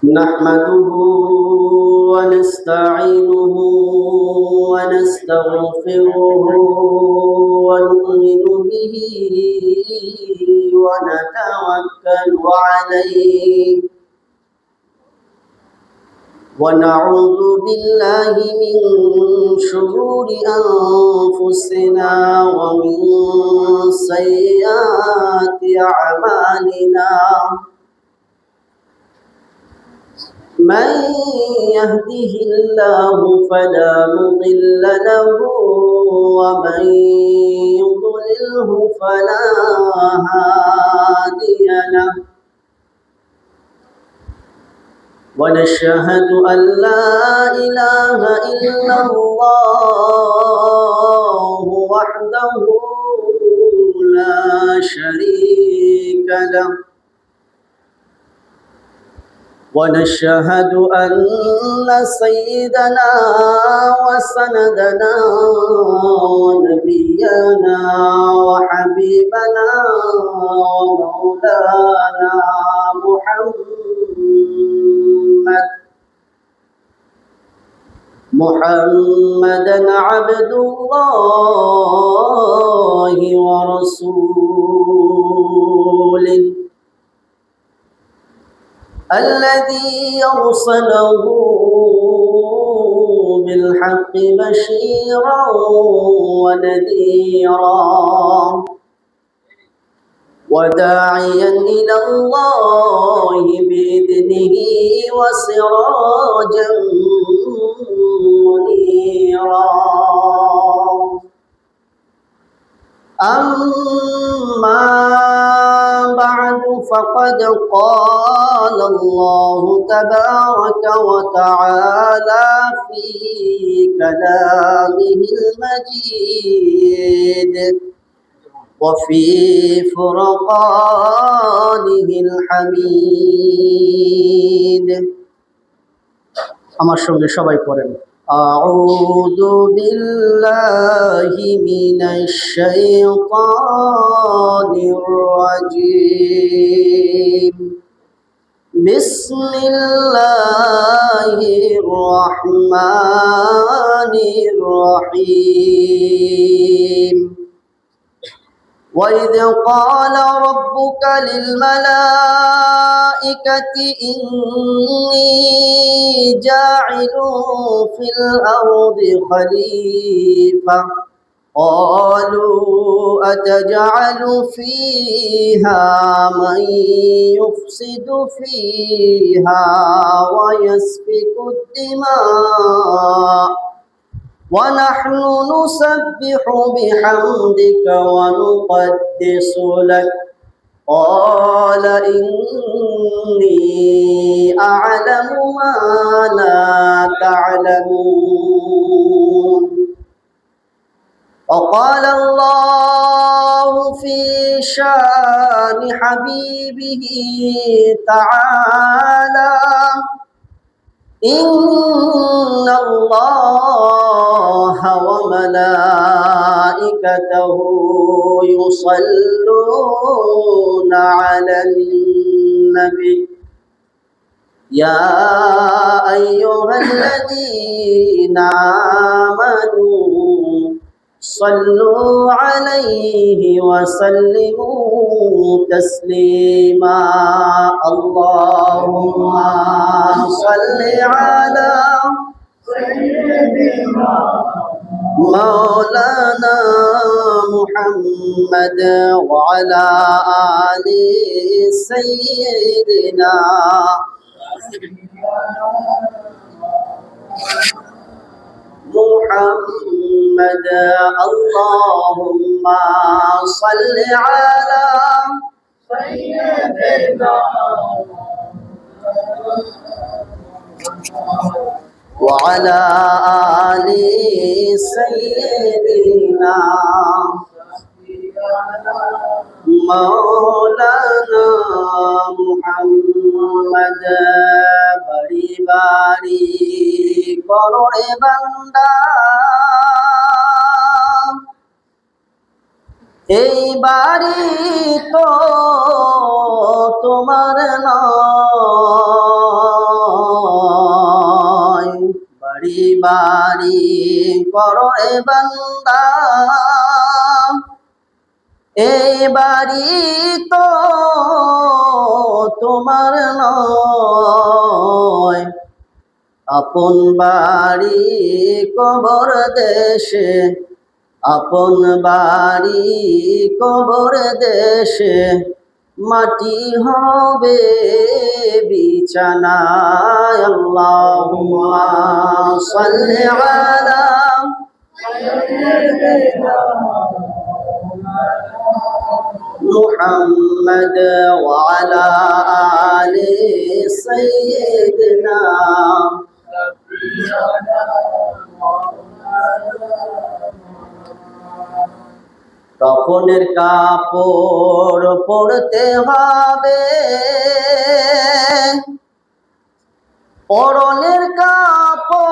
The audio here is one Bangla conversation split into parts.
نحمده ونستعينه ونستغفره ونؤمن به ونتوكل عليه ونعوذ بالله من شرور أنفسنا ومن سيئات أعمالنا من يهده الله فلا مضل له ومن يضلله فلا هادي له ونشهد أن لا إله إلا الله وحده لا شريك له ونشهد أن سيدنا وسندنا ونبينا وحبيبنا ومولانا محمدا عبد الله ورسوله الذي أرسله بالحق بشيرا ونذيرا وداعيا إلى الله بإذنه وسراجا منيرا أما بعد فقد قال الله تبارك وتعالى في كلامه المجيد وفي فرقانه الحميد আমার সঙ্গে সবাই পড়েন أعوذ بالله من الشيطان الرجيم بسم الله الرحمن الرحيم وإذ قال ربك للملائكة إني جاعل في الأرض خليفة قالوا أتجعل فيها من يفسد فيها ويسفك الدماء ونحن نسبح بحمدك ونقدس لك قال إني أعلم ما لا تعلمون وقال الله في شان حبيبه تعالى إن الله وملائكته يصلون على النبي يا أيها الذين آمنوا صلوا عليه وسلموا تسليما اللهم صل على سيدنا مولانا محمد وعلى آل سيدنا محمد اللهم صل على سيدنا وعلى آل سيدنا مولانا محمد بڑی باری করোড়ে বান্দা এই বাড়ি তো তোমার নয় বাড়ি করো রে বান্দা, এই বাড়ি তো তোমার নয়, আপন বাড়ি কবর দেশে, আপন বাড়ি কবর দেশে, মাটি হবে বিছানায়। আল্লাহুম্মা সাল্লি আলা মুহাম্মদ ওয়া আলা আলি সাইয়্যিদিনা। কাফনের কাপড় পরতে হবে, পরনের কাপড়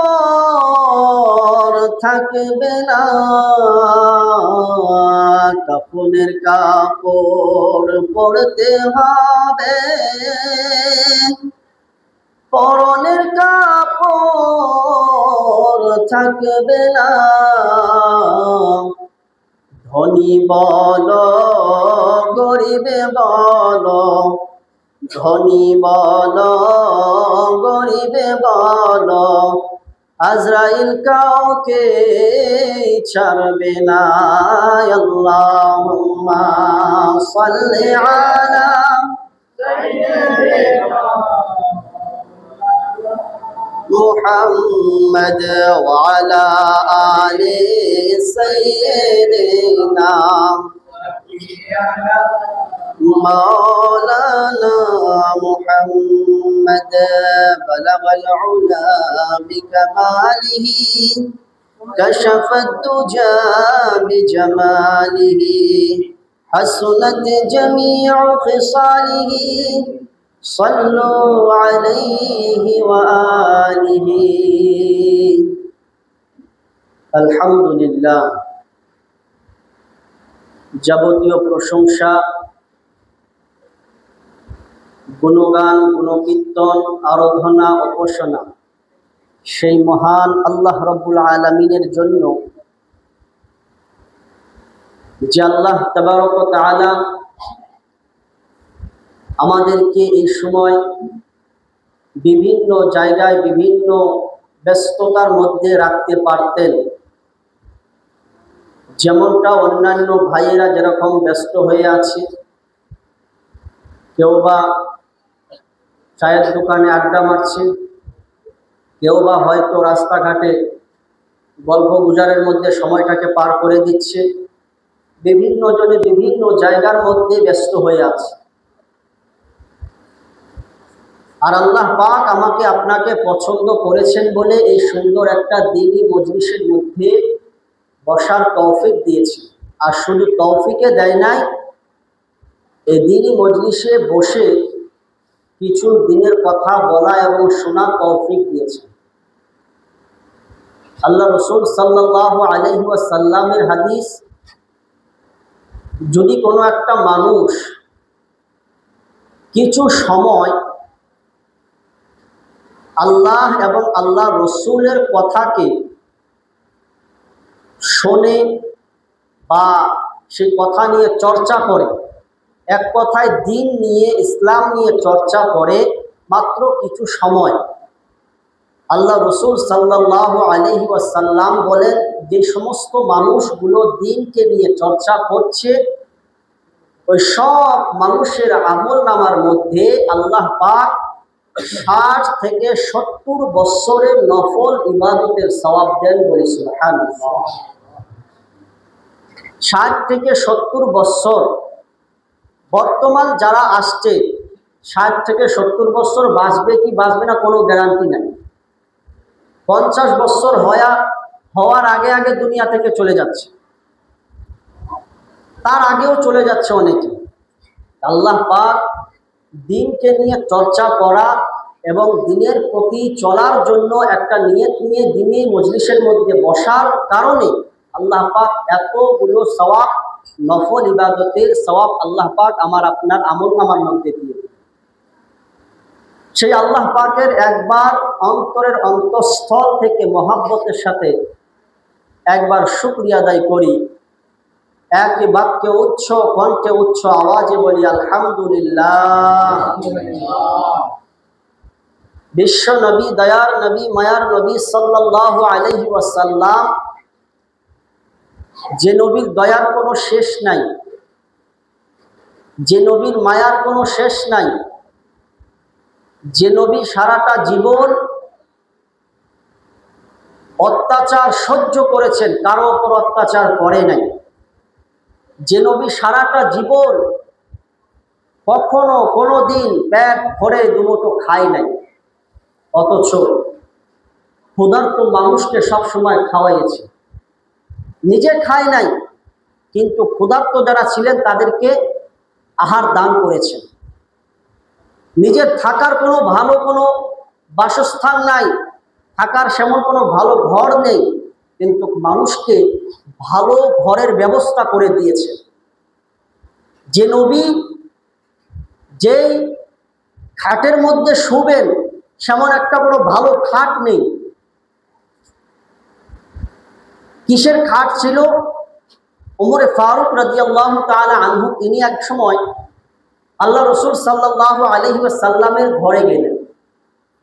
থাকবে না, কাফনের কাপড় পরতে হবে, পরনের কাপড় থাকবে না। ধনী বল গরিবে বল, ধনী বল গরিবে বল, আজরাইল কাউকে ছাড়বে না। আল্লাহুম্মা সাল্লি আলা মুহাম্মদ ওয়া আলা আলি সাইয়্যিদিনা مولانا محمد بلغ العلا بكماله كشف الدجى بجماله حسنت جميع خصاله صلوا عليه وآله الحمد لله যাবতীয় প্রশংসা, গুণগান, গুণকীর্তন, আরাধনা, উপাসনা সেই মহান আল্লাহ রাব্বুল আলামিনের জন্য, যে আল্লাহ তাবারক ওয়া তাআলা আমাদেরকে এই সময় বিভিন্ন জায়গায় বিভিন্ন ব্যস্ততার মধ্যে রাখতে পারতেন। যেমনটা অন্যান্য ভাইয়েরা যেরকম ব্যস্ত হয়ে আছে, কেউ বা চায়ের দোকানে আড্ডা মারছে, কেউ বা হয়তো রাস্তাঘাটে গল্প গুজারের মধ্যে সময়টাকে পার করে দিচ্ছে, বিভিন্ন জনে বিভিন্ন জায়গার মধ্যে ব্যস্ত হয়ে আছে। আর আল্লাহ পাক আমাকে আপনাকে পছন্দ করেছেন বলে এই সুন্দর একটা দ্বীনি মজলিসের মধ্যে বসার তৌফিক দিয়েছে। আর শুধু তৌফিকে দেয় নাই, এই দ্বীনি মজলিসে বসে কিছু দিনের কথা বলা এবং শোনা তৌফিক দিয়েছে। আল্লাহ রাসূল সাল্লাল্লাহু আলাইহি ওয়াসাল্লামের হাদিস, যদি কোনো একটা মানুষ কিছু সময় আল্লাহ এবং আল্লাহ রসুলের কথাকে শোনে বা সেই কথা নিয়ে চর্চা করে, এক কথায় দ্বীন নিয়ে, ইসলাম নিয়ে চর্চা করে মাত্র কিছু সময়, আল্লাহ রসুল সাল্লাল্লাহু আলাইহি ওয়াসাল্লাম বলেন, যে সমস্ত মানুষগুলো দ্বীনকে নিয়ে চর্চা করছে, ওই সব মানুষের আমল নামার মধ্যে আল্লাহ পাক 60 থেকে 70 বছরের নফল ইবাদতের সওয়াব দেন। বলি সুবহানাল্লাহ। 60 থেকে 70 বছর, বর্তমান যারা আসছে 60 থেকে 70 বছর বাঁচবে কি বাঁচবে না কোনো গ্যারান্টি নাই। 50 বছর হওয়ার আগে আগে দুনিয়া থেকে চলে যাচ্ছে, তার আগেও চলে যাচ্ছে অনেকে। আল্লাহ পাক দ্বীনকে নিয়ে চর্চা করা এবং দ্বীনের প্রতি চলার জন্য একটা নিয়ত নিয়ে দ্বীনি মজলিসের মধ্যে বসার কারণে আল্লাহ পাক এতগুলো সওয়াব, নফল ইবাদতের সওয়াব আল্লাহ পাক আমার আপনার আমলনামার মধ্যে দিয়ে। সেই আল্লাহ পাকের একবার অন্তরের অন্তঃস্থল থেকে মহাব্বতের সাথে একবার শুকরিয়া আদায় করি। একই বাক্যে উচ্চ কণ্ঠে উচ্চ আওয়াজে বলি আলহামদুলিল্লাহ। বিশ্ব নবী, দয়ার নবী, মায়ার নবী সাল্লাল্লাহু আলাইহি ওয়াসাল্লাম, যে নবীর দয়ার কোনো শেষ নাই, যে নবীর মায়ার কোনো শেষ নাই, যে নবী সারাটা জীবন অত্যাচার সহ্য করেছেন, কারো ওপর অত্যাচার করে নাই, যে নবী সারাটা জীবন কখনো কোনো দিন পেট ভরে দুমুঠো খায় নাই, অথচ ক্ষুধার্ত মানুষকে সবসময় খাওয়াইছে। নিজে খায় নাই, কিন্তু ক্ষুধার্ত যারা ছিলেন তাদেরকে আহার দান করেছেন। নিজের থাকার কোনো ভালো কোনো বাসস্থান নাই, থাকার সেমন কোনো ভালো ঘর নেই, কিন্তু মানুষকে ভালো ঘরের ব্যবস্থা করে দিয়েছে। যে নবী যেই খাটের মধ্যে শুবেন সেমন একটা কোনো ভালো খাট নেই। কিসের খাট ছিল? ওমরে ফারুক রাদিয়াল্লাহু তাআলা আনহু, তিনি এক সময় আল্লাহ রসুল সাল্লাল্লাহু আলাইহি ওয়াসাল্লামের ঘরে গেলেন।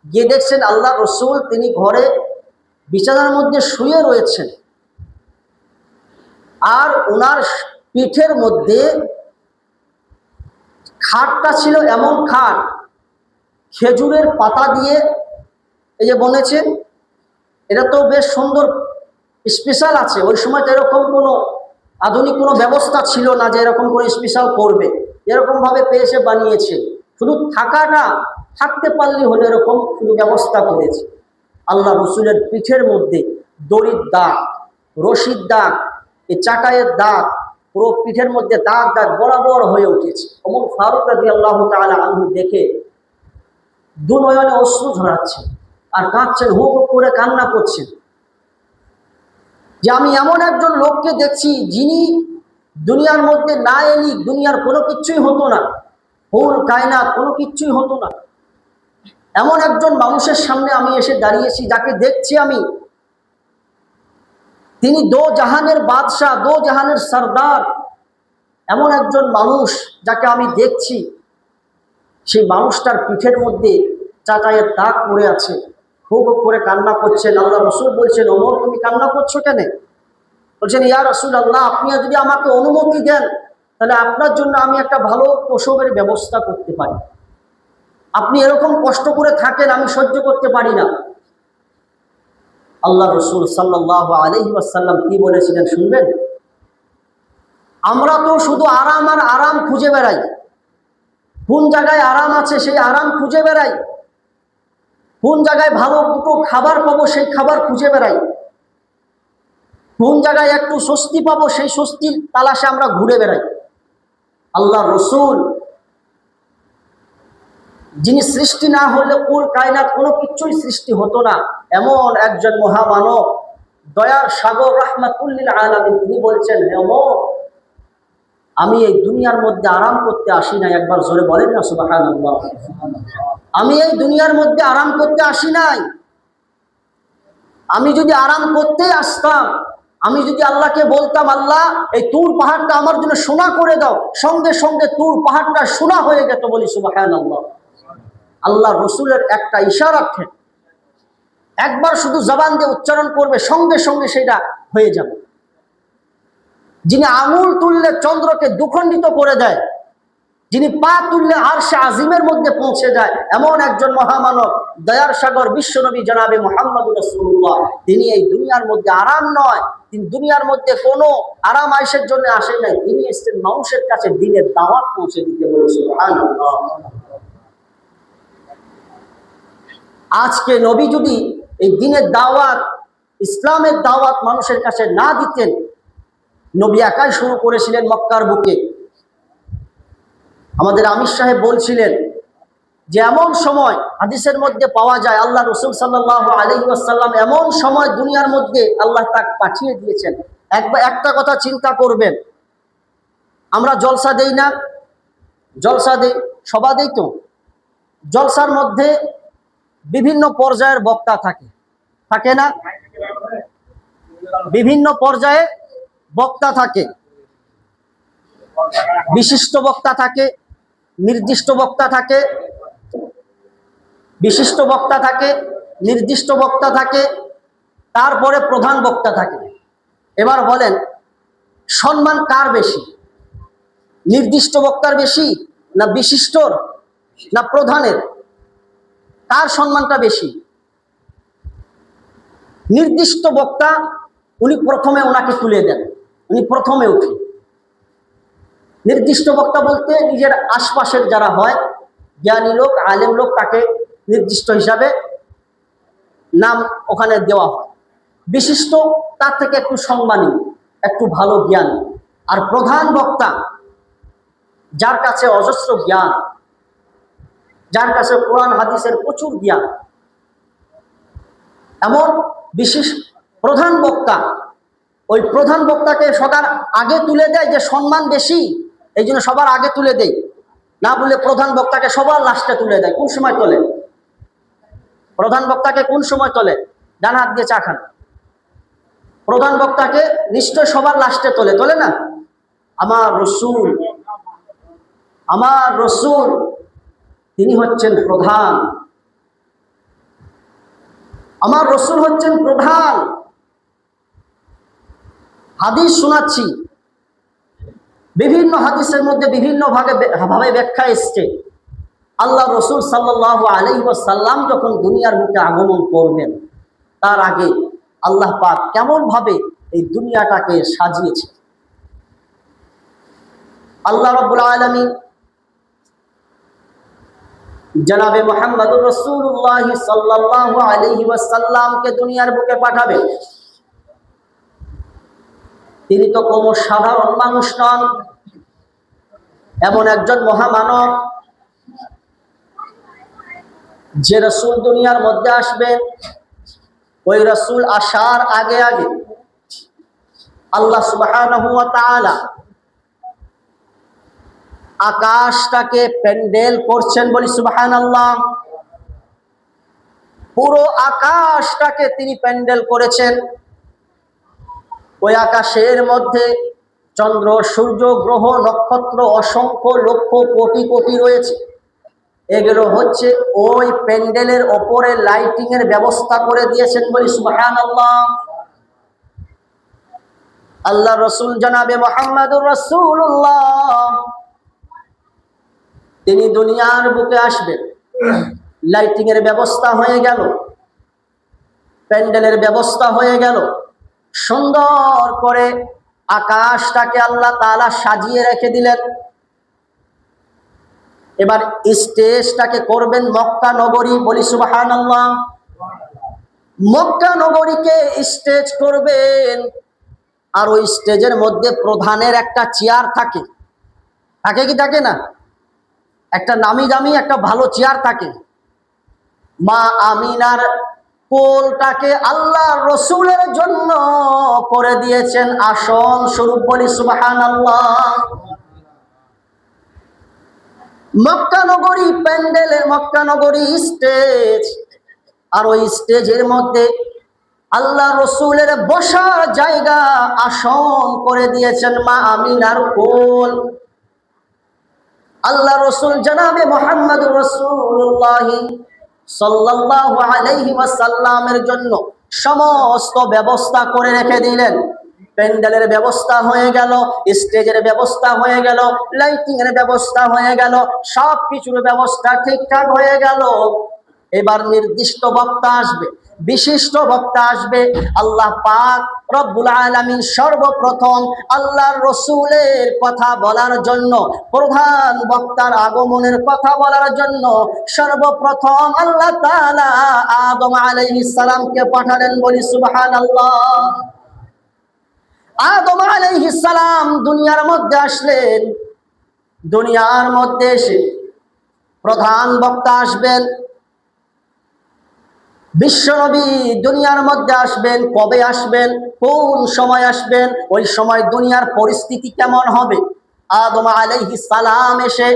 গিয়ে দেখছেন আল্লাহ রসুল তিনি ঘরে বিছানার মধ্যে শুয়ে রয়েছেন, আর ওনার পিঠের মধ্যে খাটটা ছিল এমন খাট, খেজুরের পাতা দিয়ে এই যে বনেছেন, এটা তো বেশ সুন্দর স্পেশাল আছে। ওই সময় তো এরকম কোনো আধুনিক কোনো ব্যবস্থা ছিল না যে এরকম কোনো স্পেশাল করবে, এরকমভাবে পেয়েছে বানিয়েছে। শুধু থাকাটা থাকতে পারলে হলে এরকম শুধু ব্যবস্থা করেছে। আল্লাহ রসুলের পিঠের মধ্যে দড়ির দাগ, রশির দাগ, এই চাকায়ের দাগ, পুরো পিঠের মধ্যে দাগ দাগ বরাবর হয়ে উঠেছে। ওমর ফারুক রাদিয়াল্লাহু তাআলা আনহু দেখে দু নয়নে অশ্রু ঝরাচ্ছেন আর কাঁদছেন, হু হু করে কান্না করছেন যে আমি এমন একজন লোককে দেখছি যিনি দুনিয়ার মধ্যে না এলি দুনিয়ার কোনো কিছুই হতো না, হুল কায়নাত কোনো কিছুই হতো না। এমন একজন মানুষের সামনে আমি এসে দাঁড়িয়েছি, যাকে দেখছি আমি, তিনি দো জাহানের বাদশাহ, দো জাহানের সরদার। এমন একজন মানুষ যাকে আমি দেখছি, সেই মানুষটার পিঠের মধ্যে চাটাইয়ের দাগ পড়ে আছে, খুব করে কান্না করছেন। আল্লাহ রসুল বলছেন, ওমর তুমি কান্না করছো কেন? বলছেন, ইয়া রাসূলুল্লাহ, আপনি যদি আমাকে অনুমতি দেন তাহলে আপনার জন্য আমি একটা ভালো প্রসবের ব্যবস্থা করতে পারি। আপনি এরকম কষ্ট করে থাকেন, আমি সহ্য করতে পারি না। আল্লাহ রসুল সাল্লাল্লাহু আলাইহি ওয়াসাল্লাম কি বলেছিলেন শুনবেন? আমরা তো শুধু আরাম আর আরাম খুঁজে বেড়াই, কোন জায়গায় আরাম আছে সেই আরাম খুঁজে বেড়াই, কোন জায়গায় ভালো দুটো খাবার পাবো সেই খাবার খুঁজে বেড়াই, কোন জায়গায় একটু স্বস্তি পাবো সেই স্বস্তির তালাশে আমরা ঘুরে বেড়াই। আল্লাহ রসুল, যিনি সৃষ্টি না হলে কুল কায়নাত কোনো কিছুই সৃষ্টি হতো না, এমন একজন মহামানব, দয়ার সাগর, রাহমাতুল লিল আলামিন, তিনি বলছেন, হে ওমর, আমি এই দুনিয়ার মধ্যে আরাম করতে আসি নাই। একবার জোরে বলেন না সুবহানাল্লাহ। আমি এই দুনিয়ার মধ্যে আরাম করতে আসি নাই। আমি যদি আরাম করতে আসতাম, আমি যদি আল্লাহকে বলতাম, আল্লাহ এই তুর পাহাড়টা আমার জন্য সোনা করে দাও, সঙ্গে সঙ্গে তুর পাহাড়টা সোনা হয়ে যেত। বলি সুবহানাল্লাহ। আল্লাহ রসুলের একটা ইশারা, একবার শুধু জবান দিয়ে উচ্চারণ করবে, সঙ্গে সঙ্গে সেটা হয়ে যাবে। যিনি আঙুল তুললে চন্দ্রকে দুখণ্ডিত করে দেয়, যিনি পা তুললে আরশে আজিমের মধ্যে পৌঁছে যায়, এমন একজন মহামানব, দয়ার সাগর বিশ্বনবী জনাবে মুহাম্মদুর রাসূলুল্লাহ, তিনি এই দুনিয়ার মধ্যে আরাম নয়, তিনি দুনিয়ার মধ্যে কোনো আরাম আয়েশের জন্য আসেন নাই, তিনি এসেছেন মানুষের কাছে দ্বীনের দাওয়াত পৌঁছে দিতে। বলে সুবহানাল্লাহ। আজকে নবী যদি এই দ্বীনের দাওয়াত, ইসলামের দাওয়াত মানুষের কাছে না দিতেন, নবী একাই শুরু করেছিলেন মক্কার বুকে। আমাদের আমির সাহেব বলছিলেন যে এমন সময় হাদিসের মধ্যে পাওয়া যায়, আল্লাহ রসুল সাল্লাল্লাহু আলাইহি ওয়াসাল্লাম এমন সময় দুনিয়ার মধ্যে আল্লাহ তাকে পাঠিয়ে দিয়েছেন। একবার একটা কথা চিন্তা করবেন, আমরা জলসা দেই না? জলসা দেই, সভা দেই তো, জলসার মধ্যে বিভিন্ন পর্যায়ের বক্তা থাকে, থাকে না? বিভিন্ন পর্যায়ে বক্তা থাকে, বিশিষ্ট বক্তা থাকে, নির্দিষ্ট বক্তা থাকে, বিশিষ্ট বক্তা থাকে, নির্দিষ্ট বক্তা থাকে, তারপরে প্রধান বক্তা থাকে। এবার বলেন সম্মান কার বেশি? নির্দিষ্ট বক্তার বেশি না বিশিষ্টর না প্রধানের? কার সম্মানটা বেশি? নির্দিষ্ট বক্তা উনি প্রথমে ওনাকে তুলে দেন, উনি প্রথমে উঠে। নির্দিষ্ট বক্তা বলতে নিজের আশপাশের যারা হয় জ্ঞানী লোক, আলেম লোক, তাকে নির্দিষ্ট হিসাবে নাম ওখানে দেওয়া হয়। বিশিষ্ট তার থেকে একটু সম্মানী, একটু ভালো জ্ঞান। আর প্রধান বক্তা যার কাছে অজস্র জ্ঞান, যার কাছে কোরআন হাদিসের প্রচুর জ্ঞান, এমন বিশেষ প্রধান বক্তা, ওই প্রধান বক্তাকে সবার আগে তুলে দেয় যে সম্মান বেশি, এই জন্য সবার আগে তুলে দেয়। না বলে প্রধান বক্তাকে সবার লাস্টে তুলে দেয়। কোন সময় তোলে প্রধান বক্তাকে? কোন সময় তোলে? ডান হাত দিয়ে চা খান। প্রধান বক্তাকে নিশ্চয় সবার লাস্টে তোলে, তোলে না? আমার রসুল, আমার রসুল তিনি হচ্ছেন প্রধান, আমার রসুল হচ্ছেন প্রধান। হাদিস শোনাচ্ছি, বিভিন্ন হাদিসের মধ্যে বিভিন্ন ভাবে ব্যাখ্যা এসছে। আল্লাহ রসুল সাল্লাল্লাহু আলাইহি ওয়াসাল্লাম যখন দুনিয়ার বুকে আগমন করবেন, তার আগে আল্লাহ পাক কেমন ভাবে এই দুনিয়াটাকে সাজিয়েছে। আল্লাহ রাব্বুল আলামিন জনাবে মুহাম্মদুর রাসূলুল্লাহ সাল্লাল্লাহু আলাইহি ওয়াসাল্লামকে দুনিয়ার বুকে পাঠাবেন। তিনি তো কোনো সাধারণ মানুষ নন, এমন একজন মহামানব যে রাসূল দুনিয়ার মধ্যে আসবেন। ওই রাসূল আসার আগে আগে আল্লাহ সুবহানাহু ওয়া তাআলা আকাশটাকে প্যান্ডেল করছেন, বলি সুবহানাল্লাহ। পুরো আকাশটাকে তিনি প্যান্ডেল করেছেন। ওই আকাশের মধ্যে চন্দ্র, সূর্য, গ্রহ, নক্ষত্র অসংখ্য লক্ষ কোটি কোটি রয়েছে। এগুলো হচ্ছে ওই প্যান্ডেলের ওপরে লাইটিং এর ব্যবস্থা করে দিয়েছেন, বলি সুবহানাল্লাহ। আল্লাহ রসুল জনাবে মুহাম্মদুর রাসূলুল্লাহ তিনি দুনিয়ার বুকে আসবেন। লাইটিং এর ব্যবস্থা হয়ে গেল, প্যান্ডেলের ব্যবস্থা হয়ে গেল, সুন্দর করে আকাশটাকে আল্লাহ তাআলা সাজিয়ে রেখে দিলেন। এবার স্টেজটাকে করবেন মক্কা নগরী, বলি সুবহানাল্লাহ। মক্কা নগরীকে স্টেজ করবেন, আর ওই স্টেজের মধ্যে প্রধানের একটা চেয়ার থাকে, থাকে কি থাকে না? একটা নামি দামি একটা ভালো চেয়ার থাকে। মা আমিনার কোলটাকে আল্লাহ রসুলের জন্য করে দিয়েছেন আসন স্বরূপ, বলি সুবহানাল্লাহ। মক্কা নগরী প্যান্ডেলে, মক্কা নগরী স্টেজ, আর ওই স্টেজের মধ্যে আল্লাহ রসুলের বসার জায়গা আসন করে দিয়েছেন মা আমিনার কোল। আল্লাহ রসুল জনাবে মুহাম্মদুর রাসূলুল্লাহ সাল্লাল্লাহু আলাইহি ওয়াসাল্লামের জন্য সমস্ত ব্যবস্থা করে রেখে দিলেন। প্যান্ডেলের ব্যবস্থা হয়ে গেল, স্টেজের ব্যবস্থা হয়ে গেল, লাইটিং এর ব্যবস্থা হয়ে গেল, সব কিছুর ব্যবস্থা ঠিকঠাক হয়ে গেল। এবার নির্দিষ্ট বক্তা আসবে, বিশিষ্ট বক্তা আসবে। আল্লাহ পাক রব্বুল আলামিন সর্বপ্রথম আল্লাহর রসুলের কথা বলার জন্য, প্রধান বক্তার আগমনের কথা বলার জন্য সর্বপ্রথম আল্লাহ তাআলা আদম আলাইহিস সালামকে পাঠালেন, বলি সুবহানাল্লাহ। আদম আলাইহিস সালাম দুনিয়ার মধ্যে আসলেন। দুনিয়ার মধ্যে এসে প্রধান বক্তা আসবেন, বিশ্বনবী দুনিয়ার মধ্যে আসবেন। কবে আসবেন, কোন সময় আসবেন, ওই সময় দুনিয়ার পরিস্থিতি কেমন হবে? আদম আলাইহিস সালাম এসে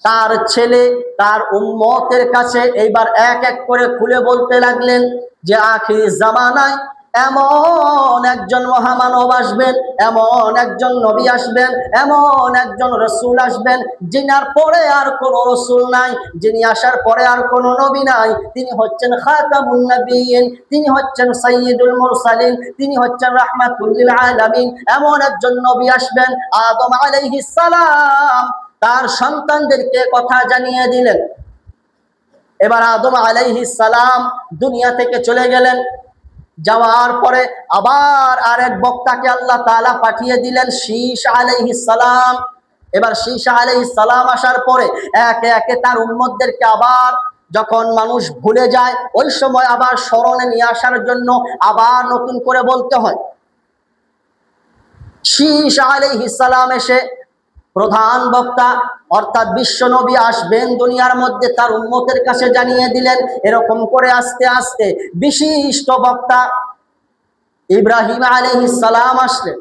তার ছেলে তার উম্মতের কাছে এইবার এক এক করে খুলে বলতে লাগলেন যে আখির জামানায় এমন একজন মহামানব আসবেন, এমন একজন নবী আসবেন, এমন একজন রসুল আসবেন যিনার পরে আর কোনো রসুল নাই, যিনি আসার পরে আর কোনো নবী নাই। তিনি হচ্ছেন খাতামুন নবিয়্যিন, তিনি হচ্ছেন সাইয়্যিদুল মুরসালিন, তিনি হচ্ছেন রাহমাতুল লিল আলামিন। এমন একজন নবী আসবেন। আদম আলাইহিস সালাম তার সন্তানদেরকে কথা জানিয়ে দিলেন। এবার আদম আলাইহিস সালাম দুনিয়া থেকে চলে গেলেন। যাওয়ার পরে আবার আরেক বক্তাকে আল্লাহ তাআলা পাঠিয়ে দিলেন, শীস আলাইহিস সালাম। এবার শীস আলাইহিস সালাম আসার পরে একে একে তার উম্মতদেরকে আবার যখন মানুষ ভুলে যায় ওই সময় আবার স্মরণে নিয়ে আসার জন্য আবার নতুন করে বলতে হয়। শীস আলাইহিস সালাম এসে প্রধান বক্তা অর্থাৎ বিশ্ব নবী আসবেন দুনিয়ার মধ্যে, তার উম্মতের কাছে জানিয়ে দিলেন। এরকম করে আস্তে আস্তে বিশিষ্ট বক্তা ইব্রাহিম আলাইহিস সালাম আসলেন।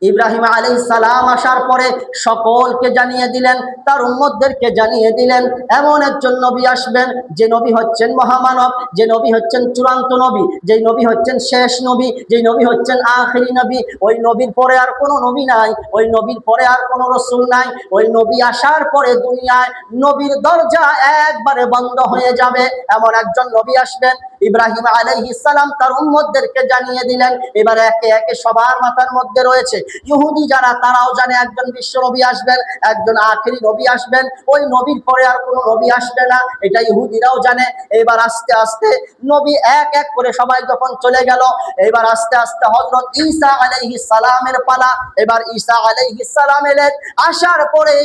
ইব্রাহিম আলাইহিস সালাম আসার পরে সকলকে জানিয়ে দিলেন, তার উম্মতদেরকে জানিয়ে দিলেন এমন একজন নবী আসবেন যে নবী হচ্ছেন মহামানব, যে নবী হচ্ছেন চূড়ান্ত নবী, যেই নবী হচ্ছেন শেষ নবী, যেই নবী হচ্ছেন আখিরি নবী। ওই নবীর পরে আর কোনো নবী নাই, ওই নবীর পরে আর কোনো রসুল নাই। ওই নবী আসার পরে দুনিয়ায় নবীর দরজা একবারে বন্ধ হয়ে যাবে, এমন একজন নবী আসবেন। ইব্রাহিম আলাইহিস সালাম তার উম্মতদেরকে জানিয়ে দিলেন। এবার একে একে সবার মাথার মধ্যে রয়েছে, ইহুদি যারা তারাও জানে একজন বিশ্ব নবী আসবেন, একজন আখিরি নবী আসবেন, ওই নবীর পরে আর কোনো নবী আসবে না, এটা ইহুদিরাও জানে। এবার আস্তে আস্তে নবী এক এক করে সবাই যখন চলে গেল, এবার আস্তে আস্তে হযরত ঈসা আলাইহিস সালামের পালা। এবার ঈসা আলাইহিস সালাম এলেন। আসার পরে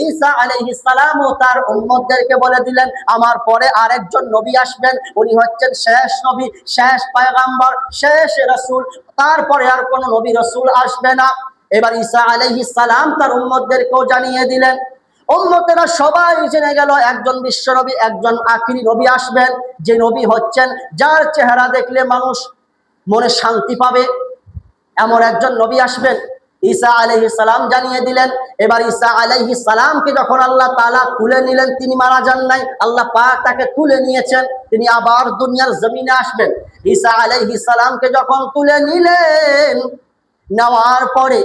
ঈসা আলাইহিস সালাম ও তার উম্মতদেরকে বলে দিলেন, আমার পরে আরেকজন নবী আসবেন, উনি হচ্ছেন শেষ নবী, শেষ পয়গম্বর, শেষ রাসূল, তারপরে আর কোনো নবী রাসূল আসবে না। এবার ঈসা আলাইহিস সালাম তার উম্মতদেরকেও জানিয়ে দিলেন। উম্মতেরা সবাই জেনে গেল একজন বিশ্ব নবী, একজন আখিরি নবী আসবেন, যে নবী হচ্ছেন যার চেহারা দেখলে মানুষ মনে শান্তি পাবে, এমন একজন নবী আসবেন। ঈসা আলাইহিস সালাম জানিয়ে দিলেন। এবার ঈসা আলাইহিস সালামকে যখন আল্লাহ তাআলা তুলে নিলেন, তিনি মারা যান নাই, আল্লাহ পাক তাকে তুলে নিয়েছেন, তিনি আবার দুনিয়ার জমিনে আসবেন। ঈসা আলাইহিস সালামকে যখন তুলে নিলেন, নেওয়ার পরে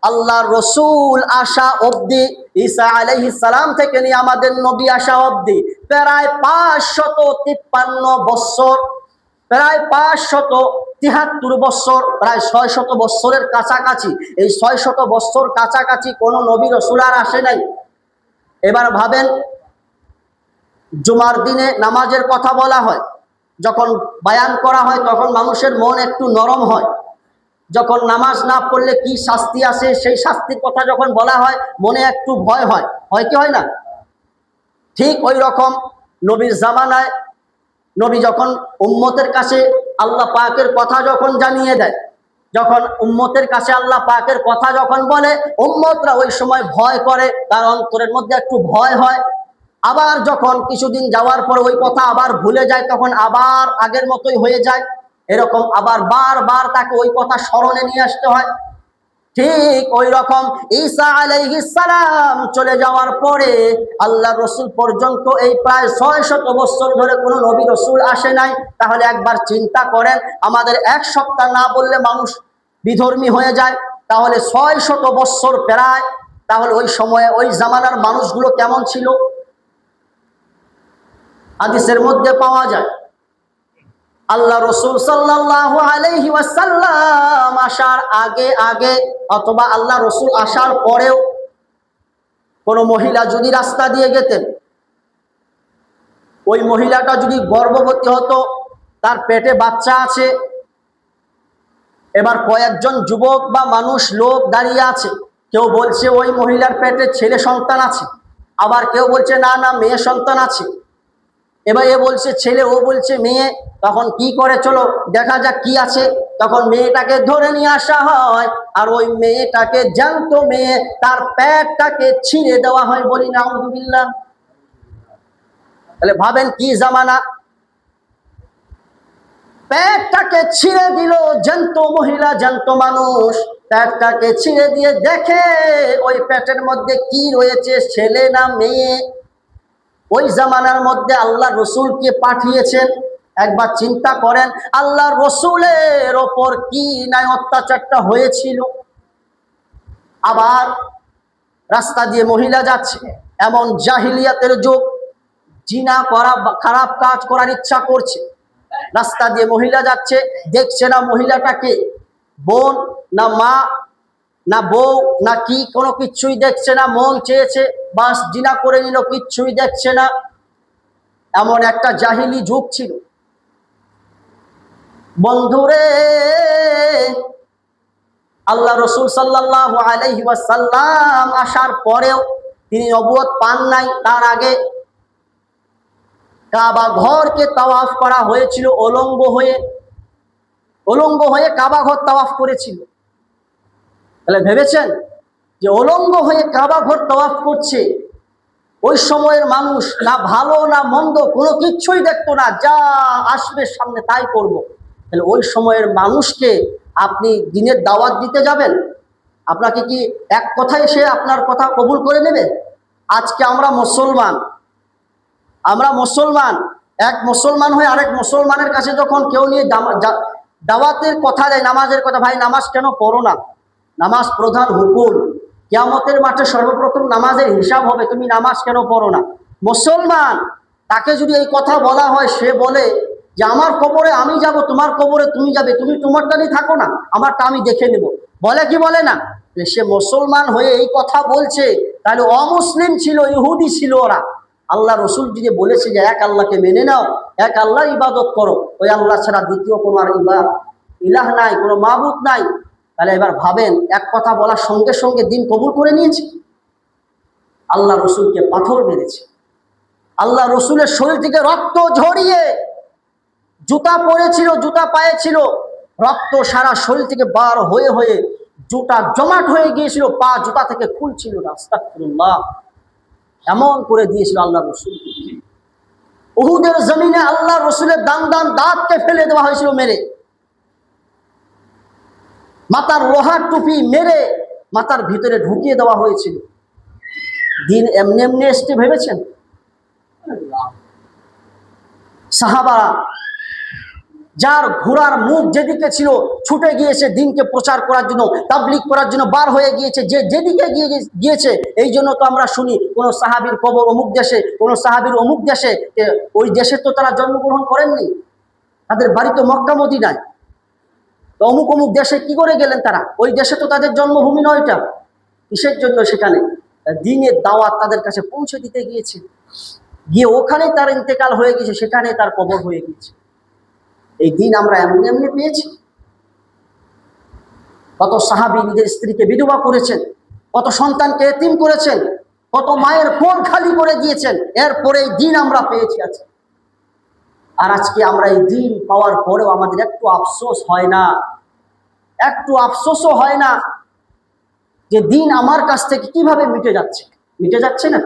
আল্লাহর রসুল আসা অবধি, ঈসা আলাইহিস সালাম থেকে নিয়ে আমাদের নবী আসা অবধি প্রায় 553 বছর, প্রায় 573 বছর, প্রায় 600 বছরের কাছাকাছি। এই 600 বছর কাছাকাছি কোনো নবী রাসূল আর আসে নাই। এবার ভাবেন, জুমার দিনে নামাজের কথা বলা হয়, যখন বয়ান করা হয় তখন মানুষের মন একটু নরম হয়। যখন নামাজ না পড়লে কি শাস্তি আসে সেই শাস্তির কথা যখন বলা হয় মনে একটু ভয় হয়, হয় কি হয় না? ঠিক ওই রকম নবীর জামানায় নবী যখন উম্মতের কাছে আল্লাহ পাকের কথা যখন জানিয়ে দেয়, যখন উম্মতের কাছে আল্লাহ পাকের কথা যখন বলে, উম্মতরা ওই সময় ভয় করে, তার অন্তরের মধ্যে একটু ভয় হয়। আবার যখন কিছুদিন যাওয়ার পর ওই কথা আবার ভুলে যায়, তখন আবার আগের মতোই হয়ে যায়। এরকম আবার বারবার তাকে ওই কথা স্মরণে নিয়ে আসতে হয়। ঠিক ওই রকম ঈসা আলাইহিস সালাম চলে যাওয়ার পরে আল্লাহ রসুল পর্যন্ত এই প্রায় 600 বছর ধরে কোনো নবী রসুল আসে নাই। তাহলে একবার চিন্তা করেন, আমাদের এক সপ্তাহ না বললে মানুষ বিধর্মী হয়ে যায়, তাহলে 600 বছর প্রায়, তাহলে ওই সময়ে ওই জামানার মানুষগুলো কেমন ছিল? হাদিসের মধ্যে পাওয়া যায় আল্লাহ রসুল সাল্লাল্লাহু আলাইহি ওয়াসাল্লাম আসার আগে আগে অথবা আল্লাহ রসুল আসার পরেও কোনো মহিলা যদি রাস্তা দিয়ে যেতেন, ওই মহিলাটা যদি গর্ভবতী হতো, তার পেটে বাচ্চা আছে, এবার কয়েকজন যুবক বা মানুষ লোক দাঁড়িয়ে আছে, কেউ বলছে ওই মহিলার পেটে ছেলে সন্তান আছে, আবার কেউ বলছে না না মেয়ে সন্তান আছে। এবার এ বলছে ছেলে, ও বলছে মেয়ে, তখন কি করে চলো দেখা যাক কি আছে। তখন মেয়েটাকে ধরে নিয়ে আসা হয়, আর ওই মেয়েটাকে জ্যান্ত মেয়ে, তার পেটটাকে ছিঁড়ে দেওয়া হয়, বলি নাউযুবিল্লাহ। তাহলে ভাবেন কি জামানা, পেটটাকে ছিঁড়ে দিল, জ্যান্ত মহিলা জ্যান্ত মানুষ, পেটটাকে ছিঁড়ে দিয়ে দেখে ওই পেটের মধ্যে কি রয়েছে, ছেলে না মেয়ে। ওই জামানার মধ্যে আল্লাহ রসুলকে পাঠিয়েছেন। একবার চিন্তা করেন আল্লাহ রসুলের ওপর কি নাই অত্যাচারটা হয়েছিল। আবার রাস্তা দিয়ে মহিলা যাচ্ছে, এমন জাহিলিয়াতের যুগ, জিনা করা, খারাপ কাজ করার ইচ্ছা করছে, রাস্তা দিয়ে মহিলা যাচ্ছে, দেখছে না মহিলাটাকে বোন না মা না বউ না কি, কোনো কিচ্ছুই দেখছে না, মন চেয়েছে বাস জিনা করে নিল, কিচ্ছুই দেখছে না। এমন একটা জাহিলি যুগ ছিল। বন্ধুরে, আল্লাহ রসুল সাল্লাল্লাহু আলাইহি ওয়াসাল্লাম আসার পরেও তিনি নবুয়ত পান নাই। তার আগে কাবা ঘরকে তাওয়াফ করা হয়েছিল উলঙ্গ হয়ে কাবা ঘর তাওয়াফ করেছিল। তাহলে ভেবেছেন যে উলঙ্গ হয়ে কাবা ঘর তাওয়াফ করছে, ওই সময়ের মানুষ না ভালো না মন্দ কোনো কিচ্ছুই দেখতো না, যা আসবে সামনে তাই করব। তাহলে ওই সময়ের মানুষকে আপনি দিনের দাওয়াত দিতে যাবেন, আপনাকে কি এক কথায় সে আপনার কথা কবুল করে নেবে? আজকে আমরা মুসলমান, এক মুসলমান হয়ে আরেক মুসলমানের কাছে যখন কেউ নিয়ে দাওয়াতের কথা দেয়, নামাজের কথা, ভাই নামাজ কেন পড়ো না, নামাজ প্রধান হুকুম, কিয়ামতের মাঠে সর্বপ্রথম নামাজের হিসাব হবে, তুমি নামাজ কেন পড়ো না? মুসলমান, তাকে যদি এই কথা বলা হয়, সে বলে যে আমার কবরে আমি যাব, তোমার কবরে তুমি যাবে, তুমি তোমারটা নিয়ে থাকো না, আমারটা আমি দেখে নেব, বলে কি বলে না? সে মুসলমান হয়ে এই কথা বলছে, তাহলে অমুসলিম ছিল, ইহুদি ছিল ওরা। আল্লাহ রসুল যদি বলেছে যে এক আল্লাহকে মেনে নাও, এক আল্লাহ ইবাদত করো, ওই আল্লাহ ছাড়া দ্বিতীয় কোনো আর ইলাহ নাই, কোনো মাবুদ নাই, তাহলে এবার ভাবেন এক কথা বলার সঙ্গে সঙ্গে দিন কবুল করে নিয়েছে। আল্লাহ রসুলকে পাথর মেরেছে, আল্লাহ রসুলের শরীর থেকে রক্ত ঝরিয়ে, জুতা পরেছিল, জুতা পায়ে ছিল, রক্ত সারা শরীর থেকে বার হয়ে হয়ে জুতা জমাট হয়ে গিয়েছিল, পা জুতা থেকে খুলছিল না। আস্তাগফিরুল্লাহ, এমন করে দিয়েছিল আল্লাহ রসুল। উহুদের জমিনে আল্লাহ রসুলের দাঁতকে ফেলে দেওয়া হয়েছিল মেরে, মাথার লোহার টুপি মেরে মাথার ভিতরে ঢুকিয়ে দেওয়া হয়েছিল। দিন এমনি এমনি এসছে ভেবেছেন? সাহাবারা, যার ঘোড়ার মুখ যেদিকে ছিল, ছুটে গিয়েছে দিনকে প্রচার করার জন্য, তাবলীগ করার জন্য বার হয়ে গিয়েছে, যে যেদিকে গিয়েছে। এই জন্য তো আমরা শুনি কোন সাহাবীর কবর অমুক দেশে, কোন সাহাবীর অমুক দেশে। ওই দেশে তো তারা জন্মগ্রহণ করেননি, তাদের বাড়ি তো মক্কা মদিনায়। তো অমুক অমুক দেশে কি করে গেলেন তারা? ওই দেশে তো তাদের জন্মভূমি নয়। এটা কিসের জন্য? সেখানে দ্বীনের দাওয়াত তাদের কাছে পৌঁছে দিতে গিয়েছে, গিয়ে ওখানে তার ইন্তেকাল হয়ে গেছে, সেখানে তার কবর হয়ে গিয়েছে। এই দিন আমরা এমনি এমনি পেয়েছি। কত সাহাবী নিজের স্ত্রীকে বিধবা করেছেন, কত সন্তানকে এতিম করেছেন, কত মায়ের কোল খালি করে দিয়েছেন, এরপরে এই দিন আমরা পেয়েছি আজকে। আর আজকে আমরা এই দিন পাওয়ার পরেও আমাদের একটু আফসোস হয় না, একটু আফসোসও হয় না যে দিন আমার কাছ থেকে কিভাবে মিটে যাচ্ছে না।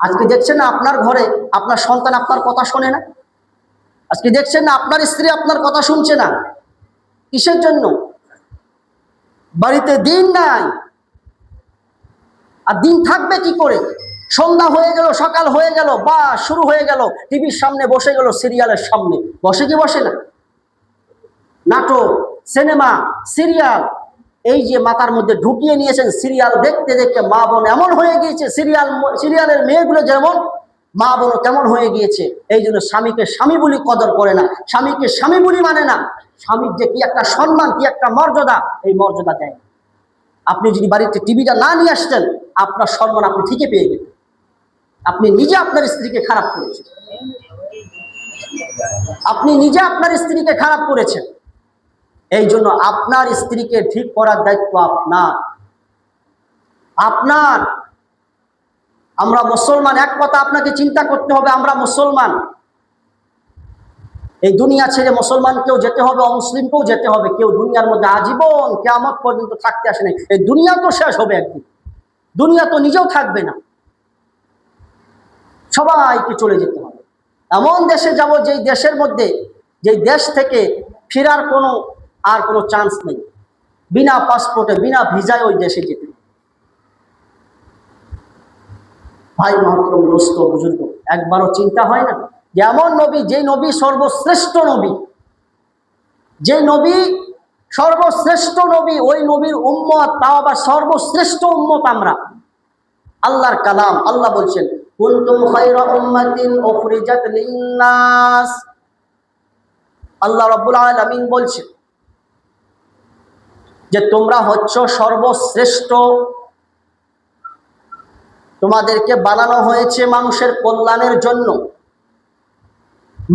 আজকে দেখছেন না আপনার ঘরে আপনার সন্তান আপনার কথা শোনে না, আজকে দেখছেন না আপনার স্ত্রী আপনার কথা শুনছে না। কিসের জন্য? বাড়িতে দিন নাই। আর দিন থাকবে কি করে? সন্ধ্যা হয়ে গেল, সকাল হয়ে গেল, বা শুরু হয়ে গেল, টিভির সামনে বসে গেল, সিরিয়ালের সামনে বসে কি বসে না? নাটক, সিনেমা, সিরিয়াল, এই যে মাথার মধ্যে ঢুকিয়ে নিয়েছেন, সিরিয়াল দেখতে দেখতে মা বোন এমন হয়ে গিয়েছে, সিরিয়ালের মেয়েগুলো যেমন, মা বোনও তেমন হয়ে গিয়েছে। এই জন্য স্বামীকে স্বামী বলি কদর করে না, স্বামীকে স্বামী বলি মানে না, স্বামীর যে কি একটা সম্মান, কি একটা মর্যাদা, এই মর্যাদা দেয়। আপনি যদি বাড়িতে টিভিটা না নিয়ে আসতেন, আপনার সম্মান আপনি ঠিকই পেয়ে গেলেন। আপনি নিজে আপনার স্ত্রীকে খারাপ করেছেন, আপনি নিজে আপনার স্ত্রীকে খারাপ করেছেন। এই জন্য আপনার স্ত্রীকে ঠিক করার দায়িত্ব আপনার। আমরা মুসলমান, এক কথা আপনাকে চিন্তা করতে হবে, আমরা মুসলমান। এই দুনিয়া ছেড়ে মুসলমানকেও যেতে হবে, অমুসলিমকেও যেতে হবে। কেউ দুনিয়ার মধ্যে আজীবন কিয়ামত পর্যন্ত থাকতে আসে নাই। এই দুনিয়া তো শেষ হবে একদিন, দুনিয়া তো নিজেও থাকবে না, সবাইকে চলে যেতে হবে। এমন দেশে যাব যেই দেশের মধ্যে, যেই দেশ থেকে ফেরার কোনো চান্স নেই, বিনা পাসপোর্টে বিনা ভিসায় ওই দেশে যেতে। ভাই মহতরম দোস্ত বুজুর্গ, একবারও চিন্তা হয় না যে এমন নবী, যে নবী সর্বশ্রেষ্ঠ নবী, যে নবী সর্বশ্রেষ্ঠ নবী, ওই নবীর উম্মত, তাও আবার সর্বশ্রেষ্ঠ উম্মত আমরা। আল্লাহর কালাম, আল্লাহ বলছেন কুনতুম খায়রা উম্মাতিন উখরিজাত লিন-নাস। আল্লাহ রাব্বুল আলামিন বলছেন যে তোমরা হচ্ছ সর্বশ্রেষ্ঠ, তোমাদেরকে বানানো হয়েছে মানুষের কল্যাণের জন্য,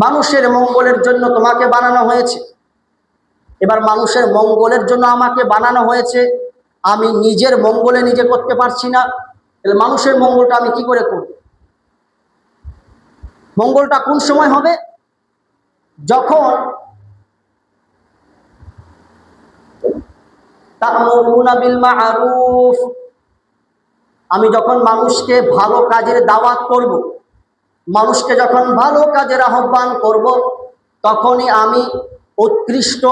মানুষের মঙ্গলের জন্য তোমাকে বানানো হয়েছে। এবার মানুষের মঙ্গলের জন্য আমাকে বানানো হয়েছে, আমি নিজের মঙ্গলে নিজে করতে পারছি না, তাহলে মানুষের মঙ্গলটা আমি কি করে করব? মঙ্গলটা কোন সময় হবে? যখন তা'মুরুনা বিল মা'রুফ, আমি যখন মানুষকে ভালো কাজের দাওয়াত করব, মানুষকে যখন ভালো কাজের আহ্বান করব, তখনই আমি উৎকৃষ্ট,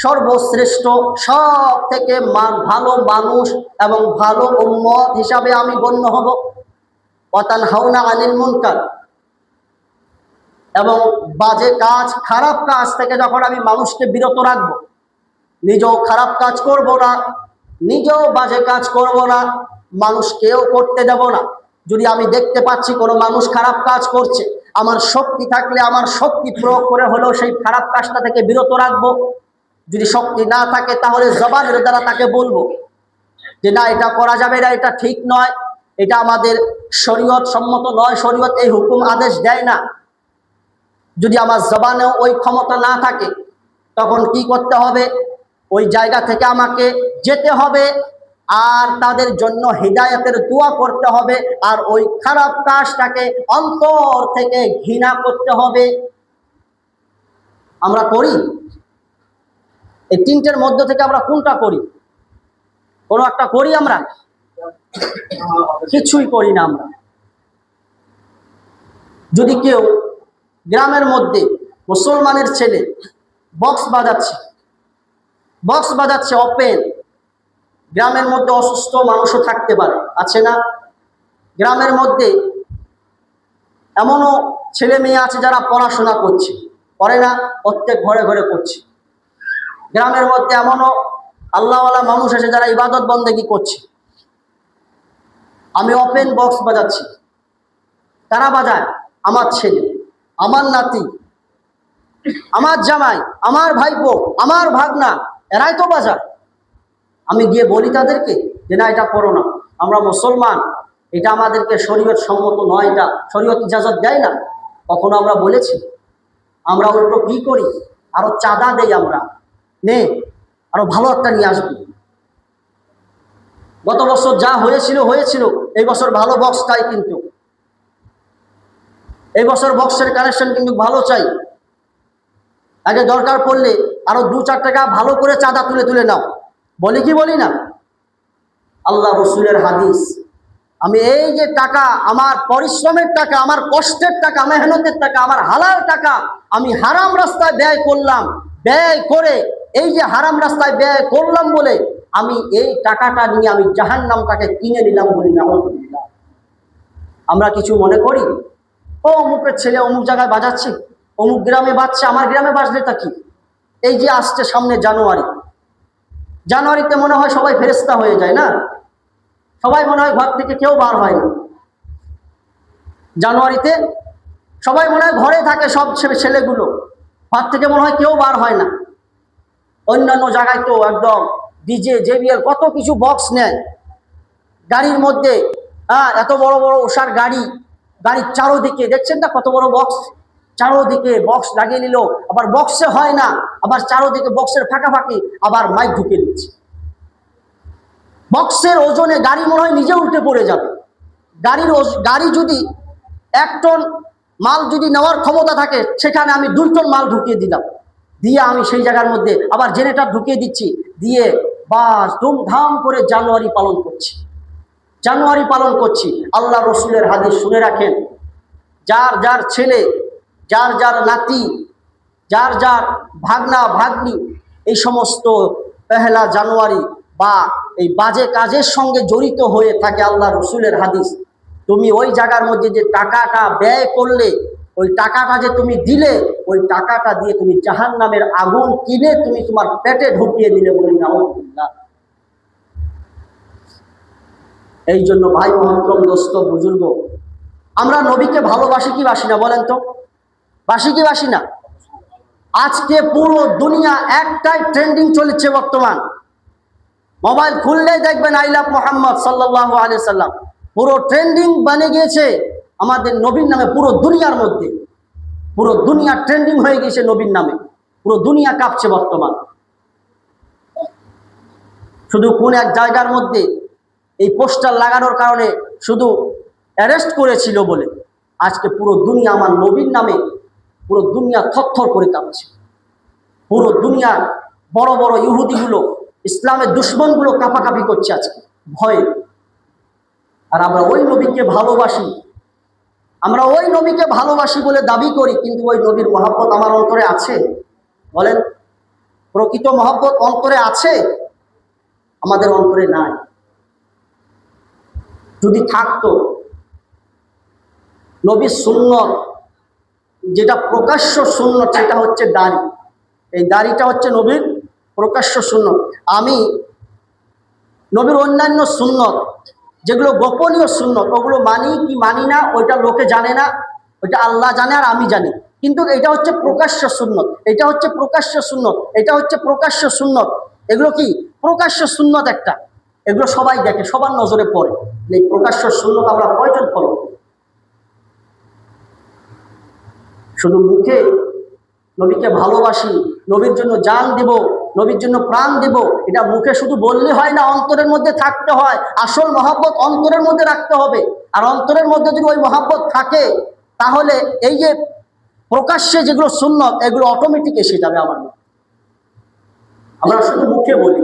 সর্বশ্রেষ্ঠ, সব থেকে ভালো মানুষ এবং ভালো উম্মত হিসাবে আমি গণ্য হব। ওয়াতানহাউনা আনিল মুনকার, এবং বাজে কাজ, খারাপ কাজ থেকে যখন আমি মানুষকে বিরত রাখব, নিজেও খারাপ কাজ করব না, নিজেও বাজে কাজ করব না, মানুষকেও করতে দেব না। যদি আমি দেখতে পাচ্ছি কোনো মানুষ খারাপ কাজ করছে, আমার শক্তি থাকলে আমার শক্তি প্রয়োগ করে হলেও সেই খারাপ কাজটা থেকে বিরত রাখবো। যদি শক্তি না থাকে তাহলে জবানের দ্বারা তাকে বলবো যে না, এটা করা যাবে না, এটা ঠিক নয়, এটা আমাদের শরীয়ত সম্মত নয়, শরীয়ত এই হুকুম আদেশ দেয় না। যদি আমার জবানেও ওই ক্ষমতা না থাকে, তখন কি করতে হবে? ওই জায়গা থেকে আমাকে যেতে হবে, আর তাদের জন্য হিদায়াতের দোয়া করতে হবে, আর ওই খারাপ কাজটাকে অন্তর থেকে ঘৃণা করতে হবে। আমরা করি? এই তিনটের মধ্য থেকে আমরা কোনটা করি? কোনো একটা করি? আমরা কিছুই করি না। আমরা যদি কেউ গ্রামের মধ্যে মুসলমানের ছেলে বক্স বাজাচ্ছে ওপেন, গ্রামের মধ্যে অসুস্থ মানুষও থাকতে পারে, আছে না? গ্রামের মধ্যে এমনও ছেলে মেয়ে আছে যারা পড়াশোনা করছে, করে না? প্রত্যেক ঘরে ঘরে করছে। গ্রামের মধ্যে এমনও আল্লাহওয়ালা মানুষ আছে যারা ইবাদত বন্দেগী করছে। আমি ওপেন বক্স বাজাচ্ছি, কারা বাজায়? আমার ছেলে, আমার নাতি, আমার জামাই, আমার ভাইপো, আমার ভাগনা, এরাই তো বাজায়। আমি গিয়ে বলি তাদেরকে যে না, এটা করো না, আমরা মুসলমান, এটা আমাদেরকে শরীয়ত সম্মত নয়, এটা শরীয়ত ইজাজত দেয় না। কখনো আমরা বলেছি? আমরা উল্টো কি করি? আরো চাঁদা দেই, আমরা নে আরো ভালো একটা নিয়ে আসবি। গত বছর যা হয়েছিল, এই বছর ভালো বক্স চাই, কিন্তু এই বছর বক্সের কানেকশন কিন্তু ভালো চাই। আগে দরকার পড়লে আরো 2-4 টাকা ভালো করে চাঁদা তুলে নাও, বলি কি বলি না? আল্লাহ রসুলের হাদিস। আমি এই যে টাকা, আমার পরিশ্রমের টাকা, আমার কষ্টের টাকা, মেহনতের টাকা, আমার হালাল টাকা, আমি হারাম রাস্তায় ব্যয় করলাম, ব্যয় করে এই যে হারাম রাস্তায় ব্যয় করলাম বলে আমি এই টাকাটা নিয়ে আমি জাহান্নামটাকে কিনে নিলাম, বলি না? আমরা কিছু মনে করি? ও অমুকের ছেলে অমুক জায়গায় বাজাচ্ছে, অমুক গ্রামে বাজছে, আমার গ্রামে বাজলে তা কি? এই যে আসছে সামনে জানুয়ারিতে মনে হয় সবাই ফেরেশতা হয়ে যায় না? সবাই মনে হয় ঘর থেকে কেউ বার হয় না জানুয়ারিতে। সবাই মনে হয় ঘরে থাকে, সব ছেলেগুলো, ঘর থেকে মনে হয় কেউ বার হয় না। অন্যান্য জায়গায় তো একদম ডিজে জেবিএল কত কিছু বক্স নেয় গাড়ির মধ্যে। এত বড় বড় ওষার গাড়ির চারোদিকে দেখছেন না কত বড় বক্স, চারোদিকে বক্স লাগিয়ে নিল, আবার বক্সে হয় না, আবার চারোদিকে বক্সের ফাঁকাফাঁকি আবার মাইক ঢুকে দিচ্ছে। বক্সের ওজনে গাড়ি মনে হয় নিজে উল্টে পড়ে যাবে। গাড়ি যদি 1 টন মাল যদি নেওয়ার ক্ষমতা থাকে, সেখানে আমি 2 টন মাল ঢুকিয়ে দিলাম, দিয়ে আমি সেই জায়গার মধ্যে আবার জেনারেটর ঢুকিয়ে দিচ্ছি, দিয়ে বাস ধুমধাম করে জানুয়ারি পালন করছি। আল্লাহ রসুলের হাদিস শুনে রাখেন, যার যার ছেলে, যার যার নাতি, যার যার ভাগনা ভাগ্নি এই সমস্ত 1 জানুয়ারি বা এই বাজে কাজের সঙ্গে জড়িত হয়ে থাকে, আল্লাহ রসুলের হাদিস, তুমি ওই জায়গার মধ্যে যে টাকাটা ব্যয় করলে, ওই টাকাটা যে তুমি দিলে, ওই টাকাটা দিয়ে তুমি জাহান্নামের আগুন কিনে তুমি তোমার পেটে ঢুকিয়ে দিলে, বলি না। এই জন্য ভাই মহতরম, দোস্ত, বুজুর্গ, আমরা নবীকে ভালোবাসি কি বাসি না বলেন তো? বাসি কি বাসি না? আজকে পুরো দুনিয়া একটাই ট্রেন্ডিং চলেছে বর্তমান। মোবাইল খুললেই দেখবেন আই লাভ মোহাম্মদ সাল্লাল্লাহু আলাইহি সাল্লাম, পুরো ট্রেন্ডিং বনে গিয়েছে আমাদের নবীর নামে। পুরো দুনিয়ার মধ্যে পুরো দুনিয়া ট্রেন্ডিং হয়ে গেছে নবীর নামে, পুরো দুনিয়া কাঁপছে বর্তমান। শুধু কোন এক জায়গার মধ্যে এই পোস্টার লাগানোর কারণে শুধু অ্যারেস্ট করেছিল বলে আজকে পুরো দুনিয়া আমার নবীর নামে, পুরো দুনিয়া থরথর করে কাঁপছে। পুরো দুনিয়ার বড় বড় ইহুদিগুলো, ইসলামের দুশ্মনগুলো কাঁপাকাঁপি করছে আজকে ভয়ে। আর আমরা ওই নবীকে ভালোবাসি, আমরা ওই নবীকে ভালোবাসি বলে দাবি করি, কিন্তু ওই নবীর মহব্বত আমার অন্তরে আছে? বলেন, প্রকৃত মহব্বত অন্তরে আছে? আমাদের অন্তরে নাই। যদি থাকতো, নবীর সুন্নত যেটা প্রকাশ্য সুন্নত, সেটা হচ্ছে দাড়ি। এই দাড়িটা হচ্ছে নবীর প্রকাশ্য সুন্নত। আমি নবীর অন্যান্য সুন্নত যেগুলো গোপনীয় সুন্নত, ওগুলো মানি কি মানি না ওইটা লোকে জানে না, ওইটা আল্লাহ জানে আর আমি জানি। কিন্তু এটা হচ্ছে প্রকাশ্য সুন্নত, এটা হচ্ছে প্রকাশ্য সুন্নত, এটা হচ্ছে প্রকাশ্য সুন্নত। এগুলো কি প্রকাশ্য সুন্নত একটা, এগুলো সবাই দেখে, সবার নজরে পড়ে। এই প্রকাশ্য সুন্নত আমরা কয়জন ফলো করি? শুধু মুখে নবীকে ভালোবাসি, নবীর জন্য জান দেব, নবীর জন্য প্রাণ দেব, এটা মুখে শুধু বললে হয় না, অন্তরের মধ্যে থাকতে হয়। আসল মহব্বত অন্তরের মধ্যে রাখতে হবে। আর অন্তরের মধ্যে যদি ওই মহব্বত থাকে, তাহলে এই যে প্রকাশ্যে যেগুলো সুন্নত, এগুলো অটোমেটিক এসে যাবে আমার মধ্যে। আমরা শুধু মুখে বলি,